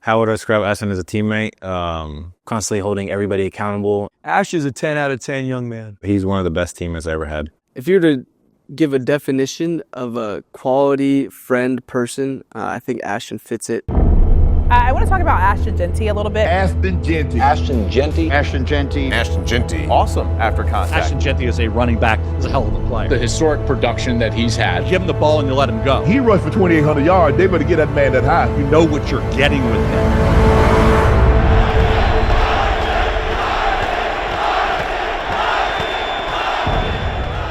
How would I describe Ashton as a teammate? Constantly holding everybody accountable. Ash is a 10 out of 10 young man. He's one of the best teammates I ever had. If you were to give a definition of a quality friend person, I think Ashton fits it. I want to talk about Ashton Jeanty a little bit. Ashton Jeanty. Ashton Jeanty. Ashton Jeanty. Ashton Jeanty. Awesome after contact. Ashton Jeanty is a running back, is a hell of a player. The historic production that he's had. You give him the ball and you let him go. He rushed for 2,800 yards. They better get that man that high. You know what you're getting with him.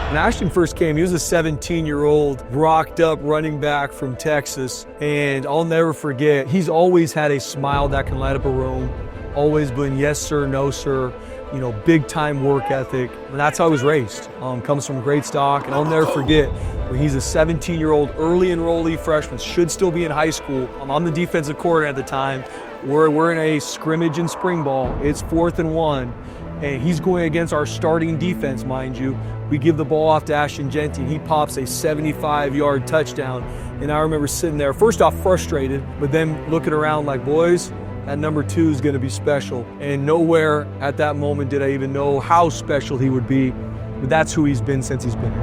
When Ashton first came, he was a 17-year-old, rocked up running back from Texas. And I'll never forget, he's always had a smile that can light up a room, always been yes sir, no sir, you know, big time work ethic. And that's how he was raised. Comes from great stock. And I'll never forget, when he's a 17-year-old early enrollee freshman, should still be in high school. I'm the defensive coordinator at the time. We're in a scrimmage in spring ball. It's 4th and 1. And he's going against our starting defense, mind you. We give the ball off to Ashton Jeanty, and he pops a 75-yard touchdown. And I remember sitting there, first off frustrated, but then looking around like, boys, that number 2 is gonna be special. And nowhere at that moment did I even know how special he would be, but that's who he's been since he's been here.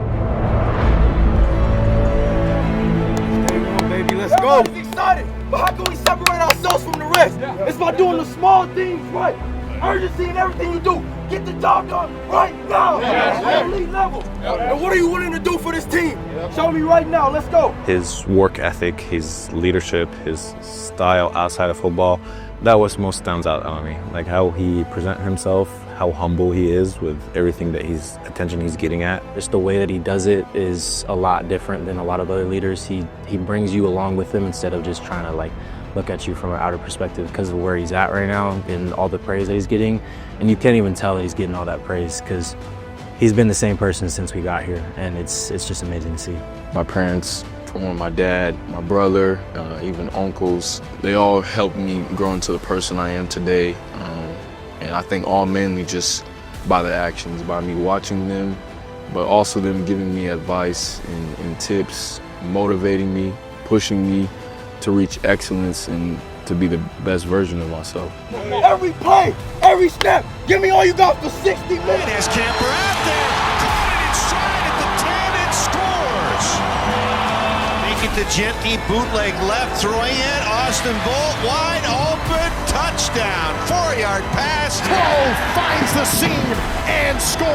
Baby, let's go. Everybody's excited, but how can we separate ourselves from the rest? It's by doing the small things right. Urgency in everything you do. Get the job done right now at elite level. And what are you willing to do for this team? Show me right now. Let's go. His work ethic, his leadership, his style outside of football, that was most stands out on me. Like how he presents himself, how humble he is with everything that attention he's getting at. Just the way that he does it is a lot different than a lot of other leaders. He brings you along with him instead of just trying to look at you from an outer perspective because of where he's at right now and all the praise that he's getting. And you can't even tell that he's getting all that praise because he's been the same person since we got here, and it's just amazing to see. My parents, my dad, my brother, even uncles, they all helped me grow into the person I am today. And I think all mainly just by the actions, by me watching them, but also them giving me advice and tips, motivating me, pushing me to reach excellence and to be the best version of myself. Every play, every snap, give me all you got for 60 minutes. There's Camper out there, caught it inside at the 10 and scores. Make it to Jeanty, bootleg left, throwing it, Austin Bolt wide open, touchdown, 4-yard pass. Crow finds the seam and scores.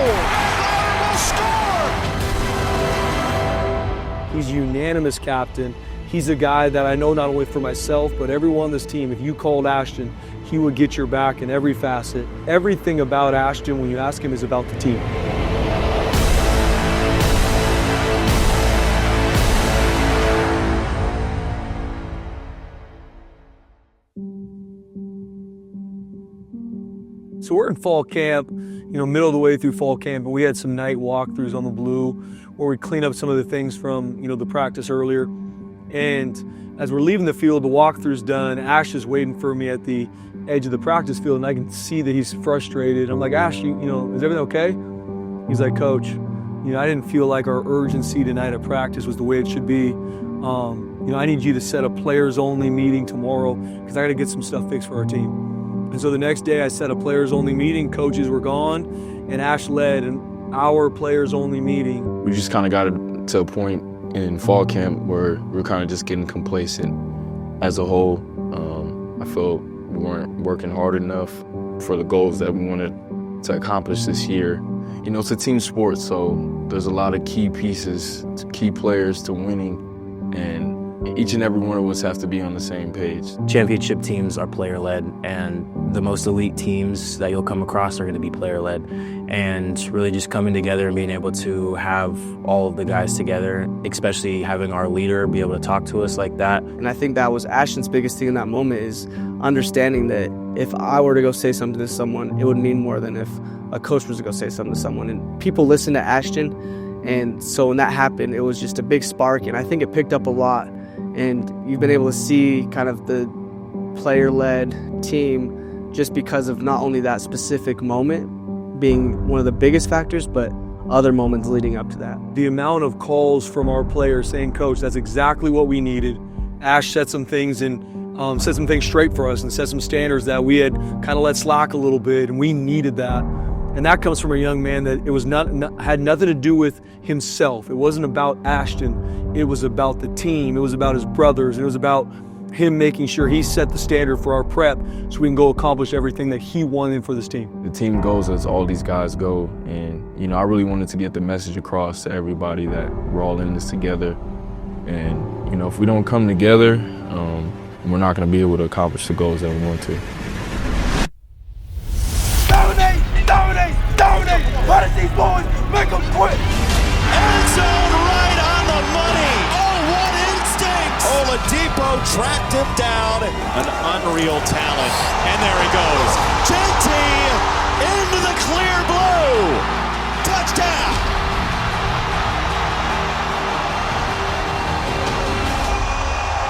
He's unanimous captain. He's a guy that I know not only for myself, but everyone on this team, if you called Ashton, he would get your back in every facet. Everything about Ashton, when you ask him, is about the team. So we're in fall camp, middle of the way through fall camp, and we had some night walkthroughs on the Blue where we clean up some of the things from, the practice earlier. And as we're leaving the field, the walkthrough's done, Ash is waiting for me at the edge of the practice field, and I can see that he's frustrated. I'm like, Ash, is everything okay? He's like, Coach, I didn't feel like our urgency tonight at practice was the way it should be. I need you to set a players-only meeting tomorrow because I got to get some stuff fixed for our team. And so the next day I set a players-only meeting, coaches were gone, and Ash led our players-only meeting. We just kind of got to a point in fall camp where we're kind of just getting complacent as a whole. I feel we weren't working hard enough for the goals that we wanted to accomplish this year. It's a team sport, so there's a lot of key pieces, key players to winning, and each and every one of us have to be on the same page. Championship teams are player-led, and the most elite teams that you'll come across are going to be player-led. And really just coming together and being able to have all of the guys together, especially having our leader be able to talk to us like that. And I think that was Ashton's biggest thing in that moment, is understanding that if I were to go say something to someone, it would mean more than if a coach was to go say something to someone. And people listen to Ashton, and so when that happened, it was just a big spark, and I think it picked up a lot. And you've been able to see kind of the player-led team just because of not only that specific moment being one of the biggest factors, but other moments leading up to that. The amount of calls from our players saying, Coach, that's exactly what we needed. Ash said some things in set some things straight for us and set some standards that we had kind of let slack a little bit, and we needed that. And that comes from a young man that it was had nothing to do with himself. It wasn't about Ashton. It was about the team. It was about his brothers. It was about him making sure he set the standard for our prep so we can go accomplish everything that he wanted for this team. The team goes as all these guys go, and I really wanted to get the message across to everybody that we're all in this together. And if we don't come together, we're not going to be able to accomplish the goals that we want to. Dominate, dominate, dominate! How does these boys make them quit? End zone right on the money. Oh, what instinct! Oladipo tracked him down. An unreal talent. And there he goes. JT into the clear blue. Touchdown!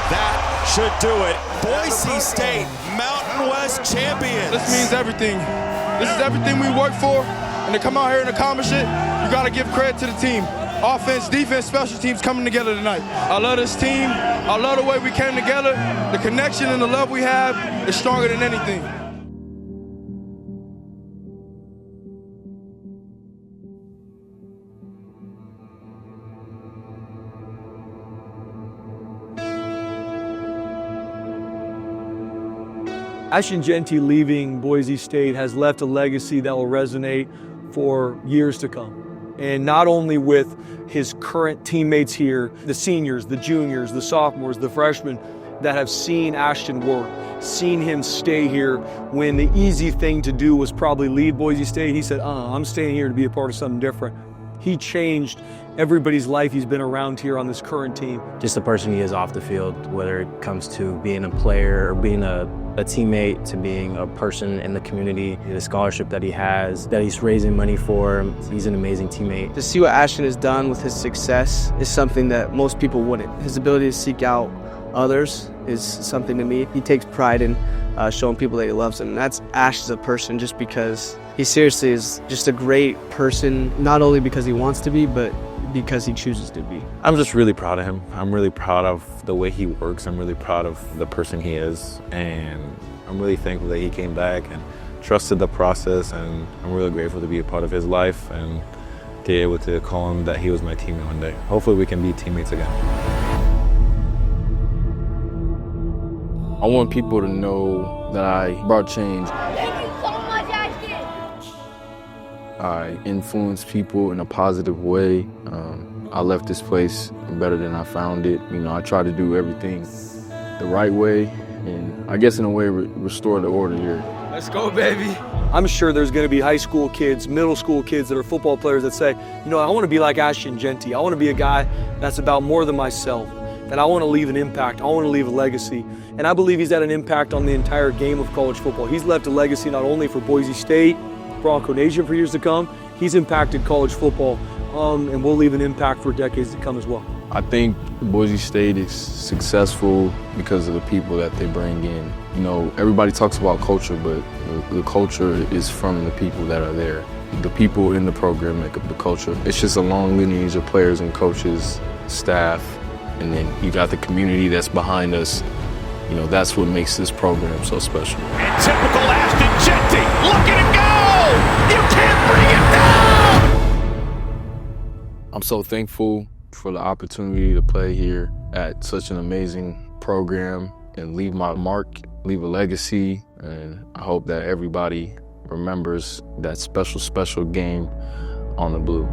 That should do it. Boise State, Mountain West champions. This means everything. This is everything we work for, and to come out here and accomplish it, you got to give credit to the team. Offense, defense, special teams coming together tonight. I love this team. I love the way we came together. The connection and the love we have is stronger than anything. Ashton Jeanty leaving Boise State has left a legacy that will resonate for years to come. And not only with his current teammates here, the seniors, the juniors, the sophomores, the freshmen that have seen Ashton work, seen him stay here when the easy thing to do was probably leave Boise State. He said, I'm staying here to be a part of something different. He changed everybody's life he's been around here on this current team. Just the person he is off the field, whether it comes to being a player or being a teammate, to being a person in the community, the scholarship that he has, that he's raising money for. He's an amazing teammate. To see what Ashton has done with his success is something that most people wouldn't. His ability to seek out others is something to me. He takes pride in showing people that he loves them. And that's Ash as a person, just because he seriously is just a great person, not only because he wants to be, but because he chooses to be. I'm just really proud of him. I'm really proud of the way he works. I'm really proud of the person he is. And I'm really thankful that he came back and trusted the process. And I'm really grateful to be a part of his life and to be able to call him that he was my teammate one day. Hopefully we can be teammates again. I want people to know that I brought change. Thank you so much, Ashton. I influenced people in a positive way. I left this place better than I found it. I tried to do everything the right way, and I guess in a way restore the order here. Let's go, baby. I'm sure there's going to be high school kids, middle school kids that are football players that say, I want to be like Ashton Jeanty. I want to be a guy that's about more than myself, that I want to leave an impact. I want to leave a legacy. And I believe he's had an impact on the entire game of college football. He's left a legacy not only for Boise State, Bronco Nation for years to come, he's impacted college football, and will leave an impact for decades to come as well. I think Boise State is successful because of the people that they bring in. Everybody talks about culture, but the culture is from the people that are there. The people in the program make up the culture. It's just a long lineage of players and coaches, staff, and then you got the community that's behind us. That's what makes this program so special. And typical Ashton Jeanty. Look at it go! You can't bring it down! I'm so thankful for the opportunity to play here at such an amazing program and leave my mark, leave a legacy. And I hope that everybody remembers that special, special game on the blue.